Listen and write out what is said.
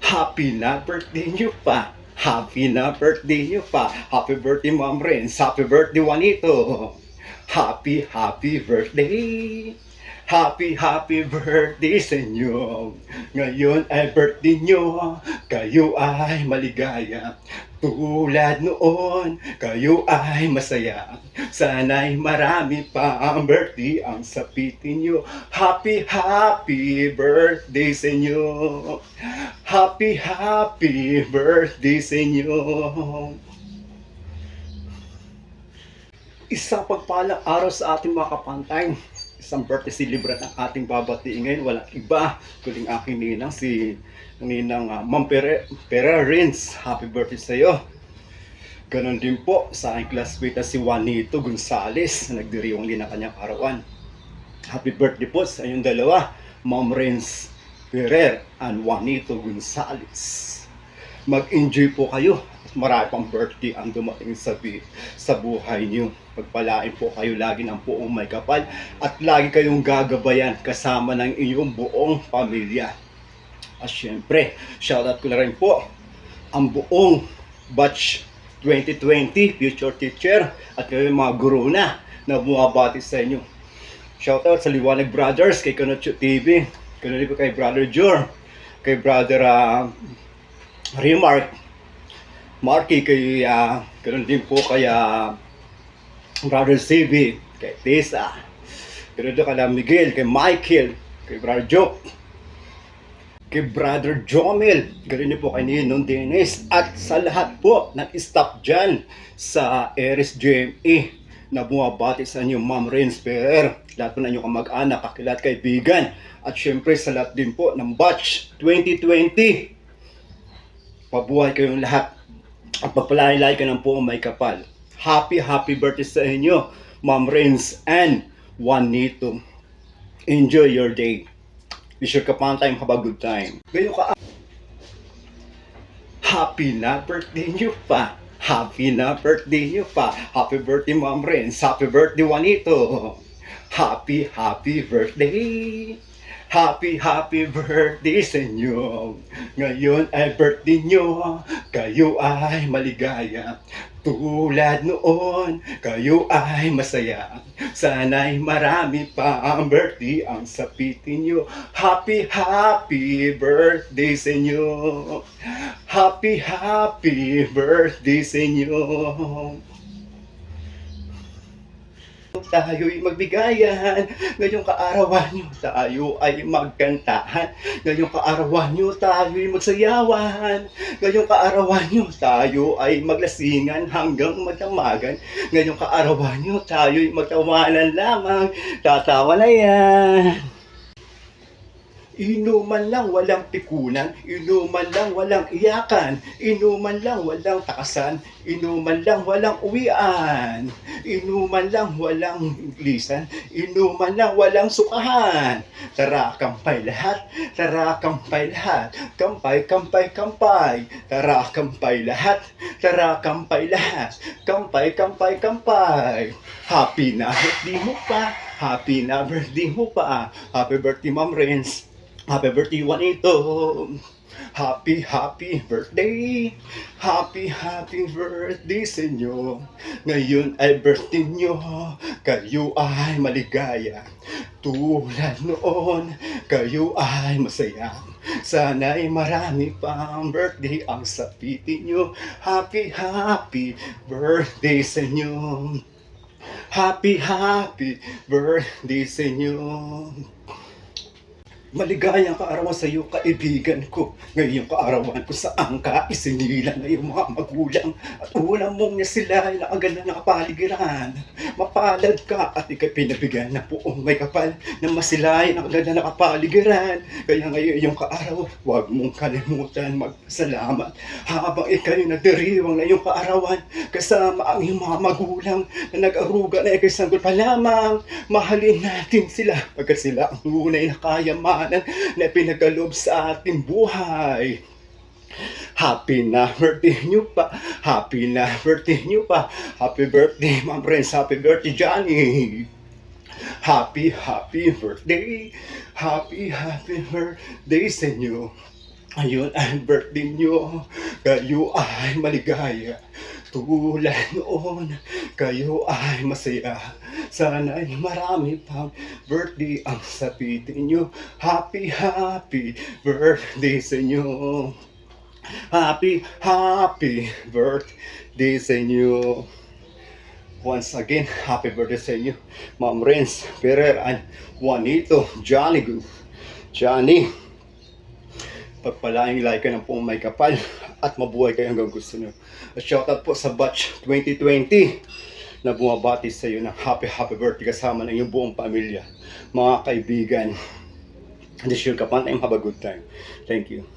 Happy na birthday nyo pa. Happy na birthday nyo pa. Happy birthday, Ma'am Renz. Happy birthday, Juanito. Happy birthday. Happy birthday sa inyo. Ngayon ay birthday nyo. Kayo ay maligaya. Tulad noon, kayo ay masaya. Sana'y marami pa ang birthday ang sapitin nyo. Happy birthday sa inyo. Happy birthday sa inyo. Isang pagpalang araw sa ating mga kapantay. Isang birthday celebration ang ating babatiin ngayon. Walang iba kuling aking ninang si Ma'am Pera Renz. Happy birthday sa iyo. Ganon din po sa aking classmate na si Juanito Gonzales na nagdiriwang din ang kanyang arawan. Happy birthday po sa inyong dalawa, Ma'am Renz Ferrer and Juanito Gonzales. Mag-enjoy po kayo at marami pang birthday ang dumating sa buhay niyo. Pagpalain po kayo lagi ng buong may kapal at lagi kayong gagabayan kasama ng iyong buong pamilya. At syempre, shoutout ko na rin po ang buong batch 2020 future teacher at kayo mga guru na bumabati sa inyo. Shoutout sa Liwanag Brothers, kay Kanotcho TV, kay Brother Jor, kay Brother Remark, Marky, kay ganoon din po kay Brother CB, kay Tessa, ganoon din kay Miguel, kay Michael, kay Brother Joke, kay Brother Jomel, ganoon din po kay Ninong Dennis, at sa lahat po ng staff dyan sa RSGME na bumabati sa inyo, Ma'am Renz Ferrer, lahat po na inyong kamag-anak, kakilat, kaibigan, at syempre sa lahat din po ng batch 2020. Pabuhay kayong lahat at pagpalain-lain ka ng buong may kapal. Happy birthday sa inyo, Ma'am Renz and Juanito. Enjoy your day. Wish your kapantay have a good time. Ngayon ka, happy na birthday nyo pa. Happy na birthday nyo pa. Happy birthday, Ma'am Renz. Happy birthday, Juanito. Happy birthday. Happy birthday sa inyo. Ngayon ay birthday nyo. Kayo ay maligaya. Tulad noon, kayo ay masaya. Sana'y marami pa ang birthday ang sapitin nyo. Happy birthday sa inyo. Happy birthday sa inyo. Tayo'y magbigayan, ngayong kaarawan nyo tayo ay magkantahan. Ngayong kaarawan nyo tayo'y magsayawan. Ngayong kaarawan nyo tayo ay maglasingan hanggang magdamagan. Ngayong kaarawan nyo tayo'y magtawanan lamang, tatawa na yan. Inuman lang walang pikunan, inuman lang walang iyakan, inuman lang walang takasan, inuman lang walang uwian, inuman lang walang iglisan, inuman lang walang sukahan. Tara kampay lahat, tara kampay lahat, kampay, tara kampay lahat, tara kampay lahat, kampay. Happy na birthday mo pa, happy na birthday mo pa, happy birthday Ma'am Renz. Happy birthday, Juanito! Happy birthday! Happy birthday sa inyo! Ngayon ay birthday nyo, kayo ay maligaya. Tulad noon, kayo ay masaya. Sana'y marami pang birthday ang sapitin nyo. Happy birthday sa inyo! Happy birthday sa inyo! Maligayang kaarawan sa iyo, kaibigan ko. Ngayong kaarawan ko saan ka isinila na iyong mga magulang at unang mong niya sila ay nakaganda na kapaligiran. Mapalad ka at ikay pinabigyan na buong may kapal na masilay nakaganda na kapaligiran. Kaya ngayon iyong kaarawan, huwag mong kalimutan magpasalamat habang ikay nagdiriwang na iyong kaarawan kasama ang iyong mga magulang na nag-aruga na ikay sanggol pa lamang. Mahalin natin sila pagkat sila ang tunay na kayamanan na pinagkaloob sa ating buhay. Happy na birthday nyo pa. Happy na birthday nyo pa. Happy birthday Ma'am Renz. Happy birthday Johnny. Happy birthday. Happy birthday sa inyo. Ayun ang birthday nyo, kayo ay maligaya. Tulad noon, kayo ay masaya. Sana'y marami pang birthday ang sapitin nyo. Happy, happy birthday sa inyo. Happy, happy birthday sa inyo. Once again, happy birthday sa inyo, Ma'am Renz Ferrer and Juanito Johnny. Johnny, pagpalaing like ka ng pong may kapal at mabuhay kayo hanggang gusto nyo. At shoutout po sa batch 2020 na bumabati sa iyo ng happy birthday kasama ng iyong buong pamilya, mga kaibigan. This is your Kapantay. Have a good time. Thank you.